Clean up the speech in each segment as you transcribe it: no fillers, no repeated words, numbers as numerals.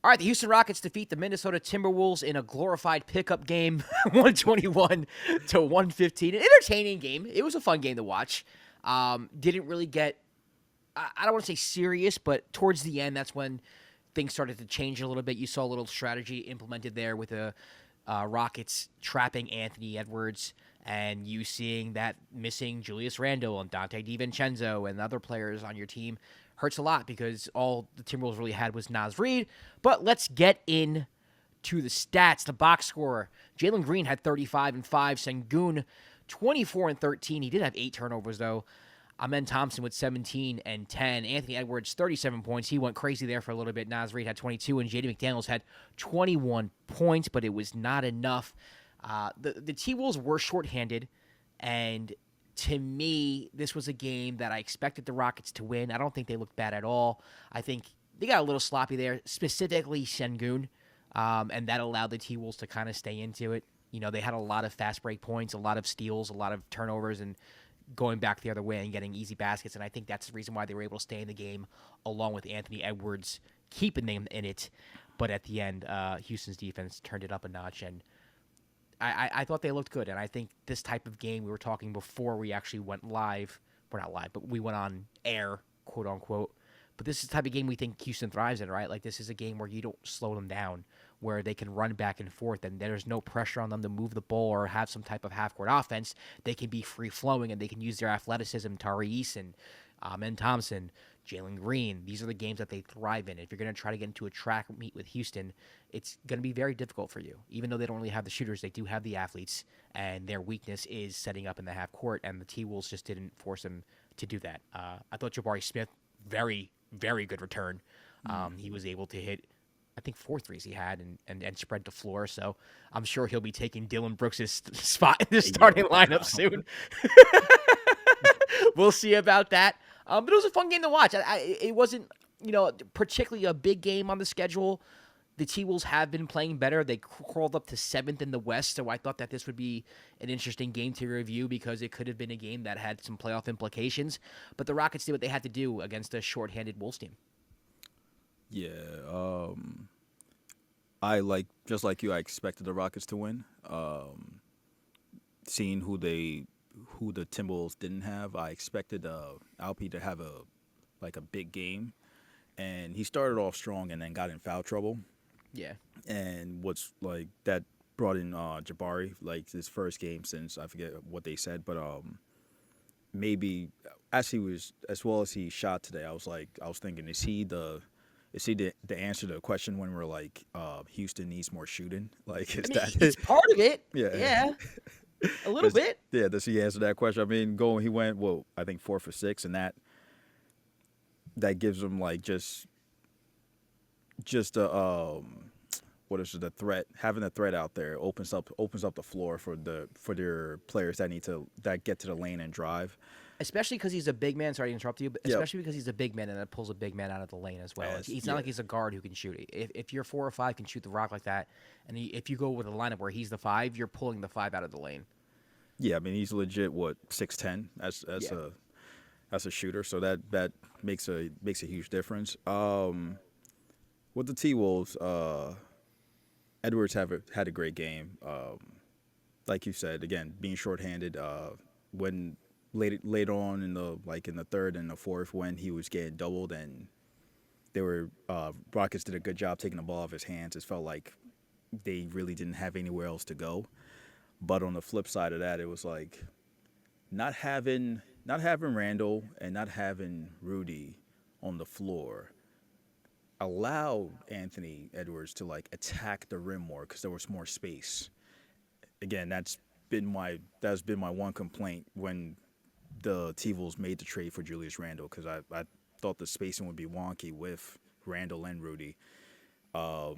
All right, the Houston Rockets defeat the Minnesota Timberwolves in a glorified pickup game, 121 to 115. An entertaining game. It was a fun game to watch. Didn't really get, I don't want to say serious, but towards the end, that's when things started to change a little bit. You saw a little strategy implemented there with the Rockets trapping Anthony Edwards, and you seeing that missing Julius Randle and Dante DiVincenzo and other players on your team hurts a lot because all the Timberwolves really had was Naz Reid. But let's get in to the stats. The box score: Jalen Green had 35 and 5. Sengun 24 and 13. He did have 8 turnovers though. Amen Thompson with 17 and 10. Anthony Edwards 37 points. He went crazy there for a little bit. Naz Reid had 22, and J.D. McDaniels had 21 points, but it was not enough. The T-Wolves were shorthanded, and to me, this was a game that I expected the Rockets to win. I don't think they looked bad at all. I think they got a little sloppy there, specifically Sengun, and that allowed the T-Wolves to kind of stay into it. You know, they had a lot of fast break points, a lot of steals, a lot of turnovers, and going back the other way and getting easy baskets, and I think that's the reason why they were able to stay in the game, along with Anthony Edwards keeping them in it. But at the end, Houston's defense turned it up a notch, and I thought they looked good, and I think this type of game, we were talking before we actually went live. We're not live, but we went on air, quote unquote. But this is the type of game we think Houston thrives in, right? Like, this is a game where you don't slow them down, where they can run back and forth, and there's no pressure on them to move the ball or have some type of half-court offense. They can be free-flowing, and they can use their athleticism. Tari Eason, Amen Thompson, Jalen Green. These are the games that they thrive in. If you're going to try to get into a track meet with Houston, it's going to be very difficult for you. Even though they don't really have the shooters, they do have the athletes, and their weakness is setting up in the half court, and the T-Wolves just didn't force them to do that. I thought Jabari Smith, very, very good return. He was able to hit, I think, 4 threes he had and spread the floor, so I'm sure he'll be taking Dylan Brooks' spot in the starting lineup soon. We'll see about that. But it was a fun game to watch. It wasn't, particularly a big game on the schedule. The T-Wolves have been playing better. They crawled up to 7th in the West, so I thought that this would be an interesting game to review because it could have been a game that had some playoff implications. But the Rockets did what they had to do against a shorthanded Wolves team. Yeah, just like you, I expected the Rockets to win. Seeing who the Timberwolves didn't have, I expected Alpi to have a big game, and he started off strong and then got in foul trouble. Yeah, and that brought in Jabari, like his first game since I forget what they said, but maybe as well as he shot today, I was thinking, is he the answer to the question when we're like, Houston needs more shooting? Like, it's part of it. Yeah. A little bit. Yeah, does he answer that question? I mean, he went, I think 4 for 6, and that gives him like just the threat. Having the threat out there opens up the floor for their players that get to the lane and drive. Especially because he's a big man. Sorry to interrupt you, but especially because he's a big man and that pulls a big man out of the lane as well. He's not like he's a guard who can shoot it. If you're 4 or 5 can shoot the rock like that, and if you go with a lineup where he's the 5, you're pulling the 5 out of the lane. Yeah, I mean he's legit 6'10" as a shooter, so that makes a huge difference. With the T-Wolves, Edwards had a great game. Like you said, again, being shorthanded, when later on in the third and the fourth, when he was getting doubled and Rockets did a good job taking the ball off his hands. It felt like they really didn't have anywhere else to go. But on the flip side of that, it was like not having Randall and not having Rudy on the floor allowed Anthony Edwards to attack the rim more because there was more space. Again, that's been my one complaint when the T-Wolves made the trade for Julius Randle, because I thought the spacing would be wonky with Randle and Rudy. So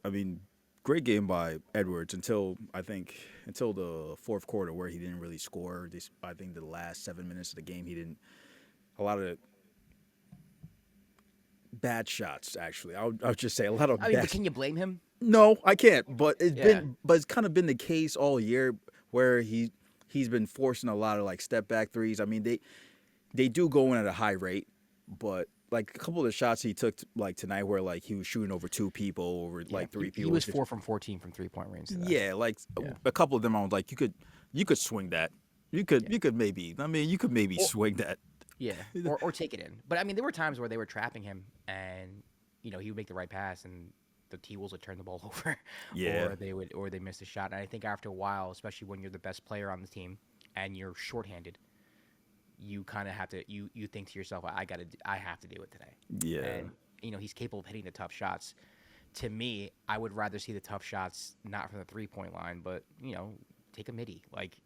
I mean, great game by Edwards until the fourth quarter, where he didn't really score. I think the last 7 minutes of the game, he didn't. A lot of bad shots, actually. I'll just say a lot of. I mean, but can you blame him? No, I can't. But it's kind of been the case all year where he's been forcing a lot of step back threes. I mean, they do go in at a high rate, but like a couple of the shots he took like tonight where like he was shooting over 2 people or Yeah, like 3 he people. was 4 from 14 from 3-point range today. Yeah, like Yeah. a couple of them I was like you could swing that. Yeah. You could maybe. I mean, you could maybe Or, swing that. yeah, or take it in. But I mean, there were times where they were trapping him, and he would make the right pass, and the T-Wolves would turn the ball over, Yeah. or they missed a shot. And I think after a while, especially when you're the best player on the team and you're shorthanded, you kind of have to you think to yourself, I have to do it today. Yeah. And he's capable of hitting the tough shots. To me, I would rather see the tough shots not from the 3-point line, but take a midi, like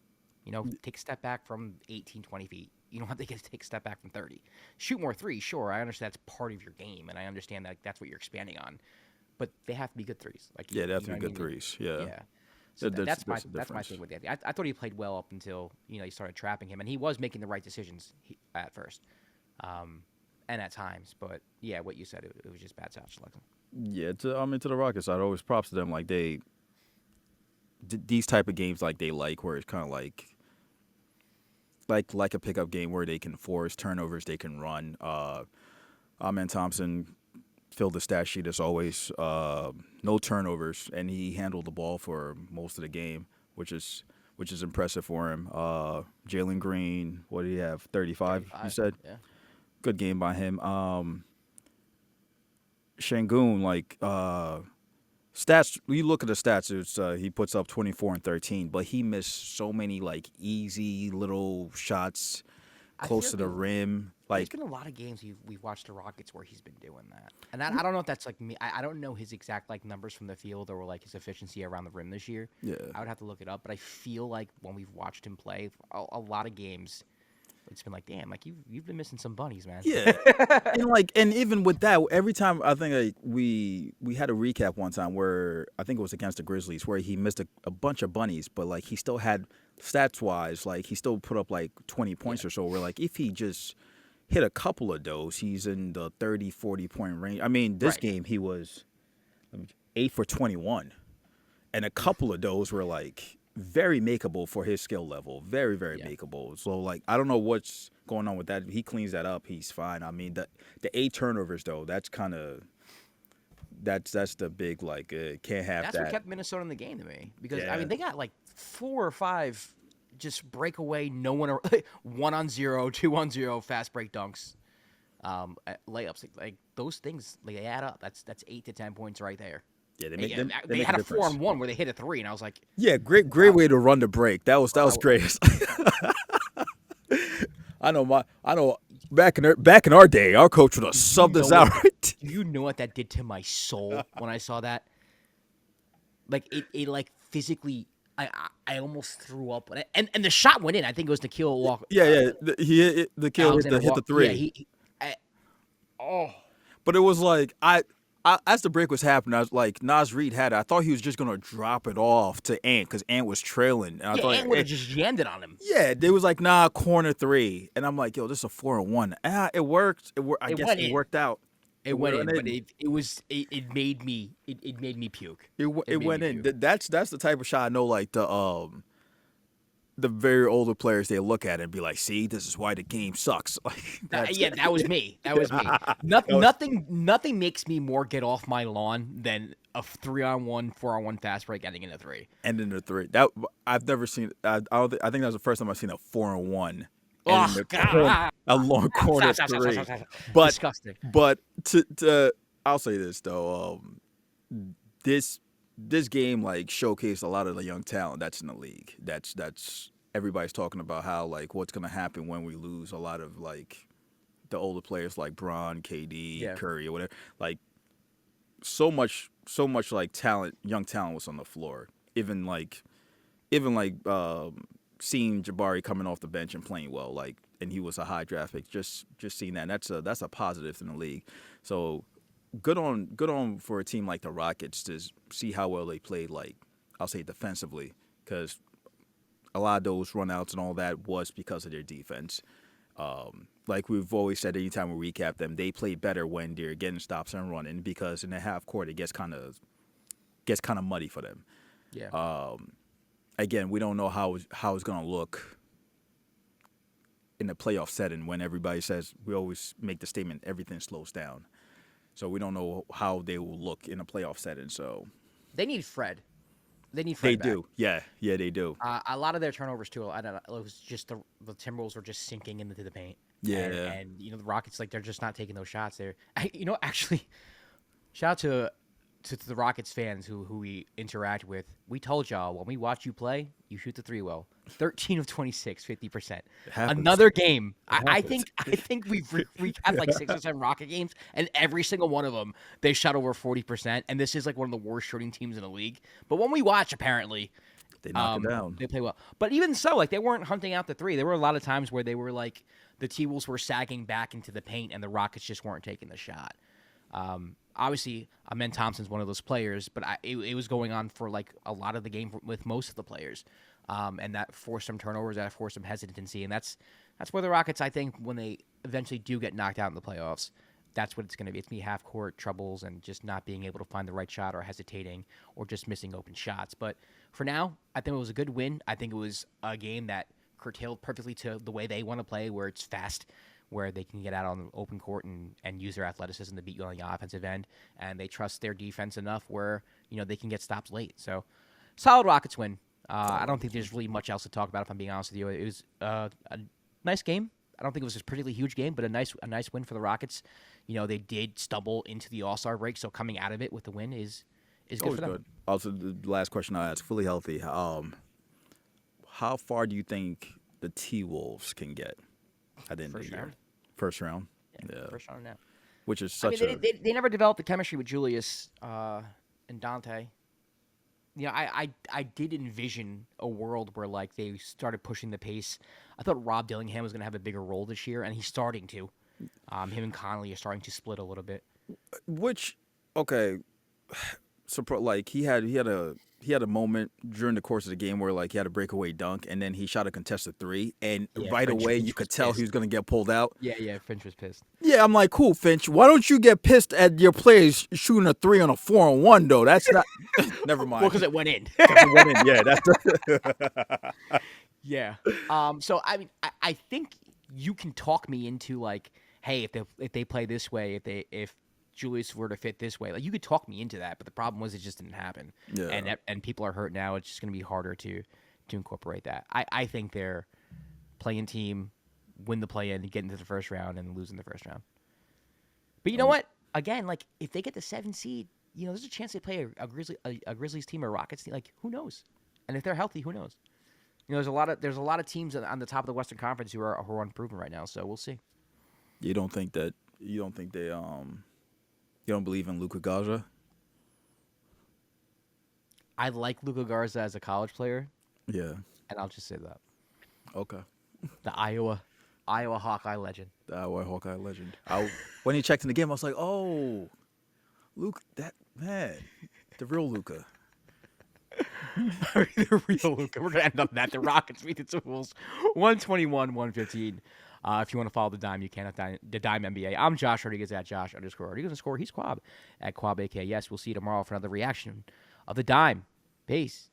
take a step back from 18, 20 feet. You don't have to take a step back from 30. Shoot more threes, sure. I understand that's part of your game, and I understand that that's what you're expanding on. But they have to be good threes. Like Yeah, they have to know be what I good mean? threes. Yeah. Yeah. So that's my difference. thing with Anthony. I thought he played well up until he started trapping him, and he was making the right decisions at first, and at times. But yeah, what you said, it was just bad shot selection. Yeah, to the Rockets, I'd always props to them. Like these type of games, like they like where it's kind of like a pickup game where they can force turnovers, they can run. Amen Thompson filled the stat sheet as always. No turnovers, and he handled the ball for most of the game, which is impressive for him. Jalen Green, what did he have? 35, you said? Yeah. Good game by him. Şengün, like stats. You look at the stats. It's he puts up 24 and 13, but he missed so many like easy little shots close to the rim. There's Like been a lot of games we've watched the Rockets where he's been doing that, and I don't know if that's like me. I don't know his exact like numbers from the field or like his efficiency around the rim this year. Yeah. I would have to look it up, but I feel like when we've watched him play a lot of games, it's been like, damn, like you've been missing some bunnies, man. yeah, and even with that, every time I think like we had a recap one time where I think it was against the Grizzlies where he missed a bunch of bunnies, but like he still had stats wise, like he still put up like 20 points or so. Where like if he just hit a couple of those, he's in the 30, 40 point range. I mean, this game he was 8 for 21, and a couple of those were like very makeable for his skill level. Very, very makeable. So like I don't know what's going on with that. If he cleans that up, he's fine. I mean the 8 turnovers though, that's kind of that's the big like can't have That's that. what kept Minnesota in the game to me because Yeah. I mean they got like 4 or 5 just breakaway, no one 1-on-0, 2-on-0 fast break dunks, layups, like those things they add up. That's 8 to 10 points right there. Yeah, They had a 4-on-1 where they hit a 3, and I was like, yeah, great way to run the break. That was great. I know back in our day, our coach would have subbed us out. Do you know what that did to my soul when I saw that? Like it like physically, I almost threw up. And the shot went in. I think it was Nikhil Walker. Yeah. The kill hit the 3. Yeah, But it was like I as the break was happening, I was like Nas Reed had it. I thought he was just gonna drop it off to Ant because Ant was trailing. And I thought Ant would have just jammed it on him. Yeah, they was like corner 3, and I'm like, yo, this is a 4-on-1. It worked. I guess it worked out. It went in, but it made me puke. It went in. That's the type of shot I know. Like the very older players, they look at it and be like, "See, this is why the game sucks." Like, that was me. That was me. Nothing makes me more get off my lawn than a 3-on-1, 4-on-1 fast break ending in a 3. Ending in a 3. That I've never seen. I think that was the first time I've seen a 4-on-1. Oh, God. A long corner 3. But disgusting. But to I'll say this though, this game like showcased a lot of the young talent that's in the league. That's everybody's talking about how like what's gonna happen when we lose a lot of like the older players like Bron, KD, Curry, or whatever. Like so much like talent, young talent was on the floor. Even like seeing Jabari coming off the bench and playing well, like, and he was a high draft pick. Just seeing that, that's a positive in the league. So good on for a team like the Rockets to see how well they played. Like I'll say defensively, because a lot of those runouts and all that was because of their defense. Like we've always said, anytime we recap them, they play better when they're getting stops and running, because in the half court it gets kind of muddy for them. Yeah. Again, we don't know how it's going to look in a playoff setting when everybody says, we always make the statement, everything slows down. So we don't know how they will look in a playoff setting. So They need Fred. They need they Fred back. do. Yeah, they do. A lot of their turnovers too. I don't know. It was just the Timberwolves were just sinking into the paint. Yeah. And the Rockets, like, they're just not taking those shots. Actually, shout out to the Rockets fans who we interact with. We told y'all when we watch you play, you shoot the three well. 13 of 26, 50%. Another game. I think we've recapped like 6 or 7 Rocket games, and every single one of them they shot over 40%. And this is like one of the worst shooting teams in the league. But when we watch, apparently, they knock it down. They play well. But even so, like, they weren't hunting out the three. There were a lot of times where they were like the T-Wolves were sagging back into the paint, and the Rockets just weren't taking the shot. Obviously, Amen Thompson's one of those players, but it was going on for like a lot of the game with most of the players, and that forced some turnovers, that forced some hesitancy, and that's where the Rockets, I think, when they eventually do get knocked out in the playoffs, that's what it's going to be. It's going to be half-court troubles and just not being able to find the right shot or hesitating or just missing open shots. But for now, I think it was a good win. I think it was a game that curtailed perfectly to the way they want to play, where it's fast, where they can get out on the open court and use their athleticism to beat you on the offensive end, and they trust their defense enough where they can get stops late. So, solid Rockets win. I don't think there's really much else to talk about, if I'm being honest with you. It was a nice game. I don't think it was a particularly huge game, but a nice win for the Rockets. They did stumble into the All-Star break, so coming out of it with the win is good for them. Good. Also, the last question I asked, fully healthy. How far do you think the T-Wolves can get at the end of the year? First round. Yeah. First round now. Which is such they never developed the chemistry with Julius and Dante. I did envision a world where, like, they started pushing the pace. I thought Rob Dillingham was going to have a bigger role this year, and he's starting to. Him and Conley are starting to split a little bit. So like he had a moment during the course of the game where, like, he had a breakaway dunk, and then he shot a contested three, and right away you could tell he was going to get pulled out. Yeah, Finch was pissed. Yeah, I'm like, cool, Finch. Why don't you get pissed at your players shooting a three on a 4-on-1 though? That's not. Never mind. Well, because it went in. Yeah, that's. Yeah. So I mean, I think you can talk me into, like, hey, if they play this way, if Julius were to fit this way, like, you could talk me into that, but the problem was it just didn't happen. Yeah. And people are hurt now. It's just going to be harder to incorporate that. I think they're playing team, win the play-in, get into the first round, and lose in the first round. But you know what? Again, like, if they get the 7 seed, there's a chance they play a Grizzlies team or Rockets team. Like, who knows? And if they're healthy, who knows? There's a lot of teams on the top of the Western Conference who are unproven right now. So we'll see. You don't think they you don't believe in Luka Garza? I like Luka Garza as a college player. Yeah. And I'll just say that. Okay. The Iowa Hawkeye legend. The Iowa Hawkeye legend. When he checked in the game, I was like, oh, Luke, that man, the real Luka. The real Luka. We're going to end on that. The Rockets beat the TWolves 121-115. If you want to follow the Dime, you can at the Dime NBA. I'm Josh Rodriguez at Josh_Rodriguez_. He's Kwab at Kwab AKS. We'll see you tomorrow for another reaction of the Dime. Peace.